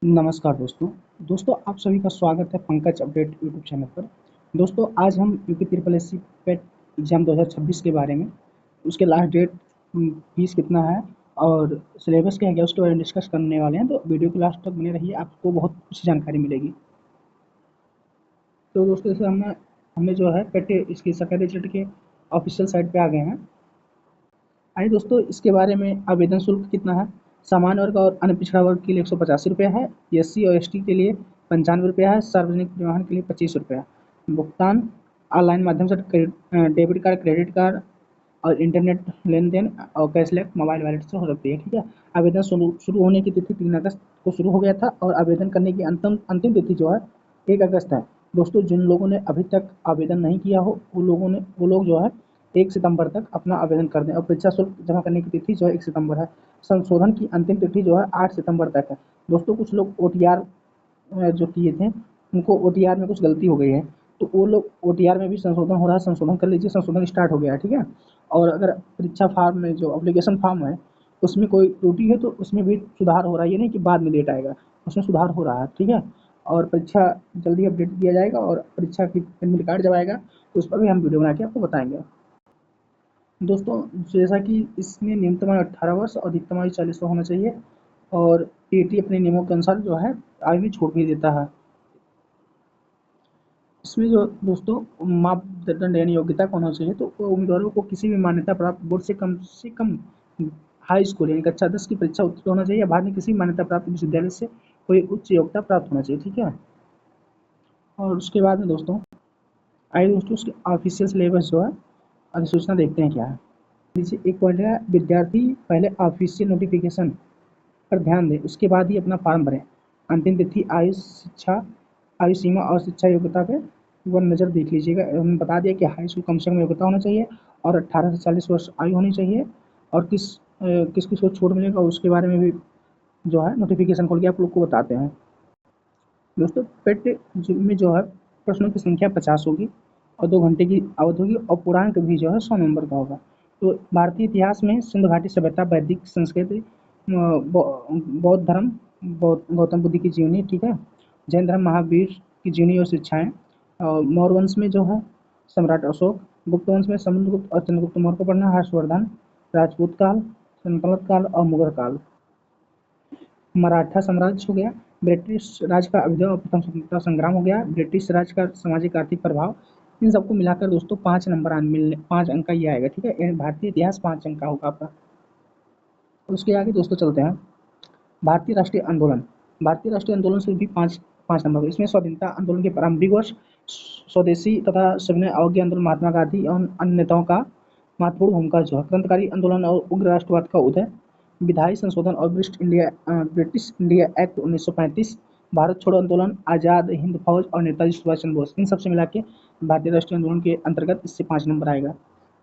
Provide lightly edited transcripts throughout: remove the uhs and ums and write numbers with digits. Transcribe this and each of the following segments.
नमस्कार दोस्तों आप सभी का स्वागत है पंकज अपडेट यूट्यूब चैनल पर। दोस्तों आज हम यूपी ट्रिपल एस सी पेट एग्ज़ाम 2026 के बारे में, उसके लास्ट डेट, फीस कितना है और सिलेबस क्या है उसके बारे में डिस्कस करने वाले हैं। तो वीडियो के लास्ट तक बने रहिए, आपको बहुत कुछ जानकारी मिलेगी। तो दोस्तों जैसे हमने जो है पेट इसकी सरकारी रिजल्ट के ऑफिशियल साइट पे आ गए हैं। आइए दोस्तों इसके बारे में। आवेदन शुल्क कितना है? सामान्य वर्ग और अन्य पिछड़ा वर्ग के लिए 185 रुपये है। एससी और एसटी के लिए 95 रुपये है। सार्वजनिक परिवहन के लिए 25 रुपये है। भुगतान ऑनलाइन माध्यम से डेबिट कार्ड, क्रेडिट कार्ड और इंटरनेट लेन देन और कैशलेस मोबाइल वॉलेट से हो सकती है। ठीक है। आवेदन शुरू होने की तिथि 3 अगस्त को शुरू हो गया था और आवेदन करने की अंतिम तिथि जो है 1 अगस्त है। दोस्तों जिन लोगों ने अभी तक आवेदन नहीं किया हो वो लोग जो है 1 सितंबर तक अपना आवेदन कर दें। और परीक्षा शुल्क जमा करने की तिथि जो है 1 सितंबर है। संशोधन की अंतिम तिथि जो है 8 सितंबर तक है। दोस्तों कुछ लोग OTR जो किए थे उनको OTR में कुछ गलती हो गई है, तो वो लोग OTR में भी संशोधन हो रहा है, संशोधन कर लीजिए। संशोधन स्टार्ट हो गया है। ठीक है। और अगर परीक्षा फॉर्म में जो एप्लीकेशन फॉर्म है उसमें कोई त्रुटि है तो उसमें भी सुधार हो रहा है। ये नहीं कि बाद में डेट आएगा, उसमें सुधार हो रहा है। ठीक है। और परीक्षा जल्दी अपडेट दिया जाएगा और परीक्षा की एडमिट कार्ड जब आएगा तो उस पर भी हम वीडियो बना के आपको बताएंगे। दोस्तों जैसा कि इसमें न्यूनतम आयु 18 वर्ष और अधिकतम आयु 40 होना चाहिए। और पीटी अपने नियमों के अनुसार जो है आयु में छूट भी देता है। इसमें जो दोस्तों मापदंड यानी योग्यता कौन होना चाहिए, तो उम्मीदवारों को किसी भी मान्यता प्राप्त बोर्ड से कम हाई स्कूल यानी कक्षा 10 की परीक्षा उत्तीर्ण होना चाहिए या बाद में किसी मान्यता प्राप्त विश्वविद्यालय से कोई उच्च योग्यता प्राप्त होना चाहिए। ठीक है। और उसके बाद में दोस्तों आइए दोस्तों उसके ऑफिशियल सिलेबस जो है अधिसूचना देखते हैं क्या है। नीचे एक पॉइंट है, विद्यार्थी पहले ऑफिशियल नोटिफिकेशन पर ध्यान दें, उसके बाद ही अपना फॉर्म भरें। अंतिम तिथि आयु सीमा और शिक्षा योग्यता पे वन नज़र देख लीजिएगा। हमने बता दिया कि हाई स्कूल कम से कम योग्यता होना चाहिए और 18 से 40 वर्ष आयु होनी चाहिए। और किस किस को छूट मिलेगा उसके बारे में भी जो है नोटिफिकेशन खोल के आप लोग को बताते हैं। दोस्तों पेट में जो है प्रश्नों की संख्या 50 होगी और 2 घंटे की अवधि होगी और पूर्णांक भी जो है 100 नंबर का होगा। तो भारतीय इतिहास में सिंधु घाटी सभ्यता, वैदिक संस्कृति, बौद्ध धर्म, गौतम बुद्ध की जीवनी, ठीक है, जैन धर्म, महावीर की जीवनी और शिक्षाएं, मौर्य वंश में जो है सम्राट अशोक, गुप्त वंश में समुद्रगुप्त और चंद्रगुप्त मौर्य को पढ़ना, हर्षवर्धन, राजपूत काल, सल्तनत काल और मुगल काल। मराठा साम्राज्य हो गया, ब्रिटिश राज का अभ्युदय और प्रथम स्वतंत्रता संग्राम हो गया, ब्रिटिश राज का सामाजिक आर्थिक प्रभाव। इन सबको मिलाकर दोस्तों 5 अंक का ये आएगा। ठीक है। भारतीय इतिहास 5 अंक का होगा आपका। उसके आगे दोस्तों चलते हैं भारतीय राष्ट्रीय आंदोलन। भारतीय राष्ट्रीय आंदोलन से भी पाँच पाँच नंबर। इसमें स्वाधीनता आंदोलन के प्रारंभिक वर्ष, स्वदेशी तथा सविनय अवज्ञा आंदोलन, महात्मा गांधी और अन्य नेताओं का महत्वपूर्ण भूमिका जो है, क्रांतिकारी आंदोलन और उग्र राष्ट्रवाद का उदय, विधायी संशोधन और ब्रिटिश इंडिया एक्ट 1935, भारत छोड़ो आंदोलन, आज़ाद हिंद फौज और नेताजी सुभाष चंद्र बोस। इन सबसे मिला के भारतीय राष्ट्रीय आंदोलन के अंतर्गत इससे 5 नंबर आएगा।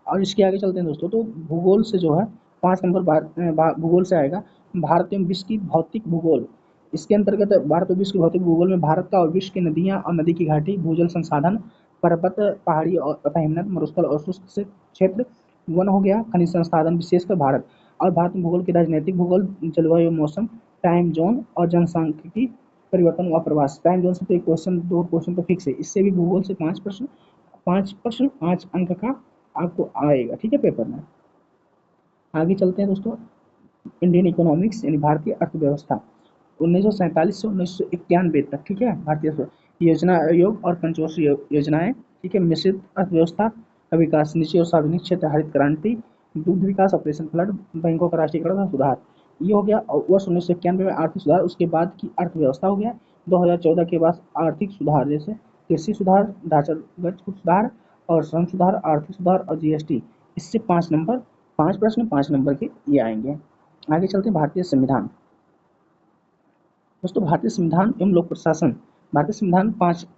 और इसके आगे चलते हैं दोस्तों, तो भूगोल से जो है 5 नंबर भूगोल से आएगा। भारत एवं विश्व की भौतिक भूगोल, इसके अंतर्गत भारत और विश्व की भौतिक भूगोल में भारत का और विश्व की नदियां और नदी की घाटी, भूजल संसाधन, पर्वत, पहाड़ी और तथा हिमनद, मरुस्थल और शुष्क क्षेत्र, वन हो गया, खनिज संसाधन विशेषकर भारत। और भारत में भूगोल के राजनीतिक भूगोल, जलवायु, मौसम, टाइम जोन और जनसांख्यिकी परिवर्तन व प्रवास। टाइम जोन से तो एक क्वेश्चन, 2 क्वेश्चन तो फिक्स है। इससे भी भूगोल से 5 प्रश्न, 5 अंक का आपको आएगा। ठीक है, पेपर में। आगे चलते हैं दोस्तों, इंडियन इकोनॉमिक्स यानी भारतीय अर्थव्यवस्था 1947 से 1991 तक। ठीक है। भारतीय योजना आयोग और पंचवर्षीय योजनाएं। ठीक है। मिश्रित अर्थव्यवस्था का विकास, निजी और सार्वजनिक क्षेत्र, हरित क्रांति, दुग्ध विकास, ऑपरेशन फ्लड, बैंकों का राष्ट्रीयकरण और सुधार, ये हो गया। और वर्ष 1991 में आर्थिक सुधार। उसके बाद की अर्थव्यवस्था हो गया 2014 के बाद आर्थिक सुधार, जैसे कृषि सुधार, ढांचागत सुधार और श्रम सुधार, आर्थिक सुधार और जीएसटी। इससे 5 नंबर, 5 प्रश्न 5 नंबर के ये आएंगे। आगे चलते हैं भारतीय संविधान। दोस्तों भारतीय संविधान एवं लोक प्रशासन, भारतीय संविधान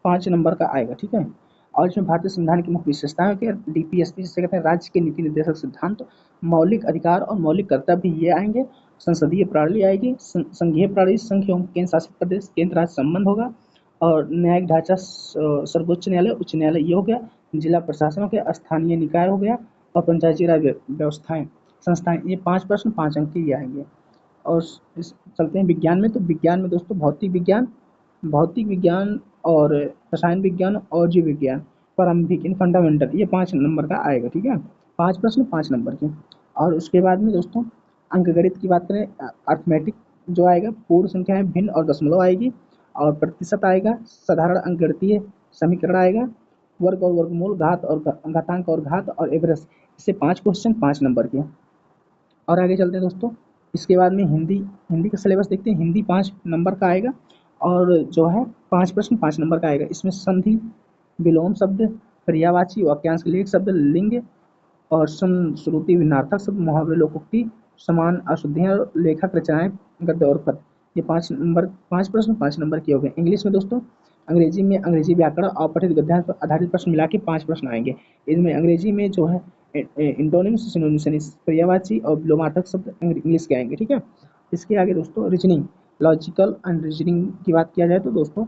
5 नंबर का आएगा। ठीक है। और इसमें भारतीय संविधान की मुख्य विशेषताएं क्या, डीपीएसपी जिसे कहते हैं राज्य के नीति निर्देशक सिद्धांत, मौलिक अधिकार और मौलिक कर्तव्य ये आएंगे, संसदीय प्रणाली आएगी, संघीय प्रणाली, संघ एवं केंद्र शासित प्रदेश, केंद्र राज्य संबंध होगा, और न्यायिक ढांचा, सर्वोच्च न्यायालय, उच्च न्यायालय ये हो गया, जिला प्रशासन हो गया, स्थानीय निकाय हो गया और पंचायती राज व्यवस्थाएं, संस्थाएं। ये 5 प्रश्न 5 अंक के ये आएंगे। और चलते हैं विज्ञान में। तो विज्ञान में दोस्तों भौतिक विज्ञान और रसायन विज्ञान और जीव विज्ञान, प्रारंभिक इन फंडामेंटल, ये 5 नंबर का आएगा। ठीक है, 5 प्रश्न 5 नंबर के। और उसके बाद में दोस्तों अंकगणित की बात करें, अर्थमेटिक जो आएगा, पूर्ण संख्या है, भिन्न और दशमलव आएगी, और प्रतिशत आएगा, साधारण अंकगणितीय समीकरण आएगा, वर्ग और वर्गमूल, घात और घातांक और घात, और एवरेज। इससे 5 क्वेश्चन 5 नंबर के। और आगे चलते हैं दोस्तों, इसके बाद में हिंदी का सिलेबस देखते हैं। हिंदी 5 नंबर का आएगा, और जो है 5 प्रश्न 5 नंबर का आएगा। इसमें संधि, विलोम शब्द, पर्यायवाची, वाक्यांश के लिए शब्द, लिंग और श्रुति भिन्नार्थक शब्द, मुहावरे, लोकोक्ति, समान अशुद्धियाँ, लेखक रचनाएं, गद्य और पद। ये 5 प्रश्न 5 नंबर के हो गए। इंग्लिश में दोस्तों अंग्रेजी में अंग्रेजी व्याकरण और पठित गद्यांश पर आधारित प्रश्न मिला के 5 प्रश्न आएंगे। इनमें अंग्रेजी में जो है इंटोनिम्स, सिनोनिम्स, पर्यायवाची और विलोमार्थक शब्द इंग्लिश के आएंगे। ठीक है, इसके आगे दोस्तों रीजनिंग, लॉजिकल एंड रीजनिंग की बात किया जाए तो दोस्तों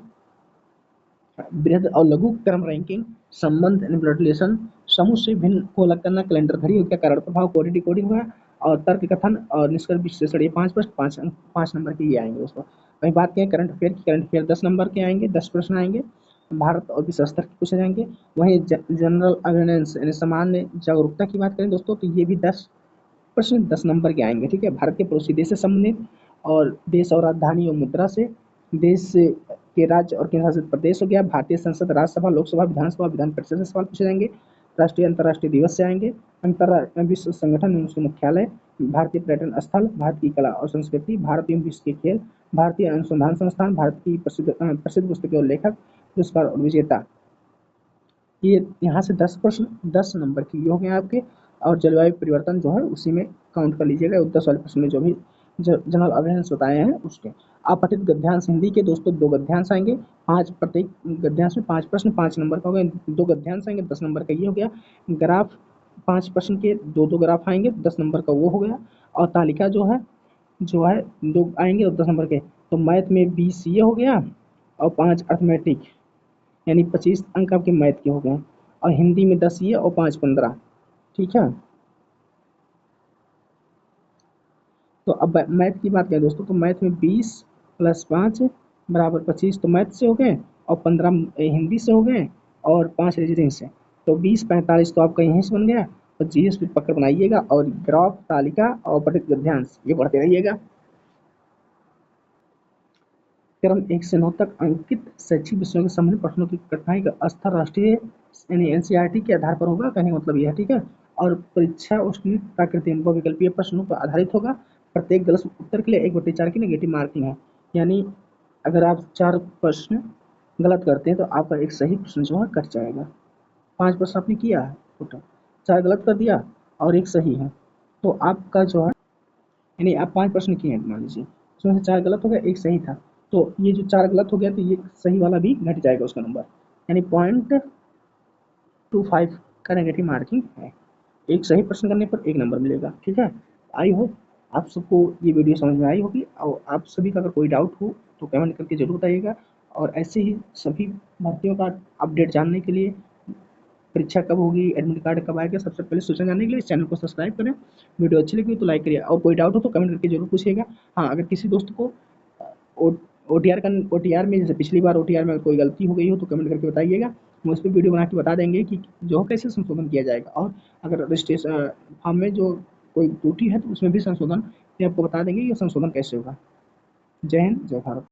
बृहद और लघु क्रम रैंकिंग, संबंध ब्लड रिलेशन, समूह से भिन्न को अलग करना, कैलेंडर घड़ी का कारण प्रभाव, कोडिंग डिकोडिंग हुआ, और तर्क कथन और निष्कर्ष विश्लेषण। ये 5 प्रश्न 5 नंबर के ये आएंगे दोस्तों। वहीं बात करें करंट अफेयर की, करंट अफेयर 10 नंबर के आएंगे, 10 प्रश्न आएंगे, भारत और विश्व स्तर के पूछे जाएंगे। वहीं जनरल अवेयरनेस यानी सामान्य जागरूकता की बात करें दोस्तों, तो ये भी 10 प्रश्न 10 नंबर के आएंगे। ठीक है, भारत के पड़ोसी देश से संबंधित, और देश और राजधानी और मुद्रा से, देश के राज्य और केंद्र शासित प्रदेश हो गया, भारतीय संसद, राज्यसभा, लोकसभा, विधानसभा, विधान परिषद से सवाल पूछे जाएंगे, राष्ट्रीय अंतर्राष्ट्रीय दिवस से आएंगे, विश्व संगठन उसके मुख्यालय, भारतीय पर्यटन स्थल, भारत की कला और संस्कृति, भारत एवं विश्व के खेल, भारतीय अनुसंधान संस्थान, भारत की प्रसिद्ध पुस्तकें और लेखक, पुरस्कार और विजेता। ये यहाँ से 10 प्रश्न 10 नंबर की ये हो गए आपके। और जलवायु परिवर्तन जो है उसी में काउंट कर लीजिएगा, 10 वाले प्रश्न में जो भी जनरल अवेयरनेस बताए हैं उसके। अपठित गद्यांश हिंदी के दोस्तों 2 गद्यांश आएंगे, 5 प्रत्येक गद्यांश में 5 प्रश्न 5 नंबर का हो गया, 2 गद्यांश आएंगे 10 नंबर का ये हो गया। ग्राफ 5 प्रश्न के 2 ग्राफ आएंगे 10 नंबर का वो हो गया। और तालिका जो है 2 आएंगे और 10 नंबर के। तो मैथ में 20 ये हो गया, और 5 अर्थमेटिक यानी 25 अंक आपके मैथ के हो गए, और हिंदी में 10 ये और 5 15। ठीक है, तो अब मैथ की बात करें दोस्तों, तो मैथ में 20 + 5 बराबर 25, तो मैथ से हो गए, और 15 हिंदी से हो गए, और 5 रीजनिंग से। तो 20 45 तो आपका यहीं से बन गया। तो जीएस पे पकड़ बनाइएगा, और ग्राफ, तालिका और पठित गद्यांश ये पढ़ते रहिएगा। क्रम 1 से 9 तक अंकित शैक्षिक विषयों के संबंधित प्रश्नों की कठिनाई का स्तर राष्ट्रीय यानी एनसीईआरटी के आधार पर होगा, कहने का मतलब यह है। ठीक है, और परीक्षा उसकी प्राकृतिक अनुभव विकल्पीय प्रश्नों पर आधारित होगा। प्रत्येक गलत उत्तर के लिए 1/4 की नेगेटिव मार्किंग है, यानी अगर आप 4 प्रश्न गलत करते हैं तो आपका एक सही प्रश्न जो है कट जाएगा। 5 प्रश्न आपने किया है टोटल, 4 गलत कर दिया और 1 सही है, तो आपका जो है यानी आप 5 प्रश्न किए हैं मान लीजिए, उसमें से 4 गलत हो गया, 1 सही था, तो ये जो 4 गलत हो गया तो ये सही वाला भी घट जाएगा उसका नंबर, यानी 0.25 का नेगेटिव मार्किंग है। एक सही प्रश्न करने पर 1 नंबर मिलेगा। ठीक है, आई होप आप सबको ये वीडियो समझ में आई होगी, और आप सभी का अगर कोई डाउट हो तो कमेंट करके जरूर बताइएगा। और ऐसे ही सभी भर्तियों का अपडेट जानने के लिए, परीक्षा कब होगी, एडमिट कार्ड कब आएगा, सबसे पहले सूचना जानने के लिए इस चैनल को सब्सक्राइब करें। वीडियो अच्छी लगी तो लाइक करिए, और कोई डाउट हो तो कमेंट करके जरूर पूछिएगा। हाँ, अगर किसी दोस्त को ओटीआर में, जैसे पिछली बार ओटीआर में कोई गलती हो गई हो तो कमेंट करके बताइएगा, हम उस पर वीडियो बना के बता देंगे कि जो कैसे संशोधन किया जाएगा। और अगर रजिस्ट्रेशन फॉर्म में जो कोई त्रुटि है तो उसमें भी संशोधन आपको बता देंगे कि संशोधन कैसे होगा। जय हिंद, जय भारत।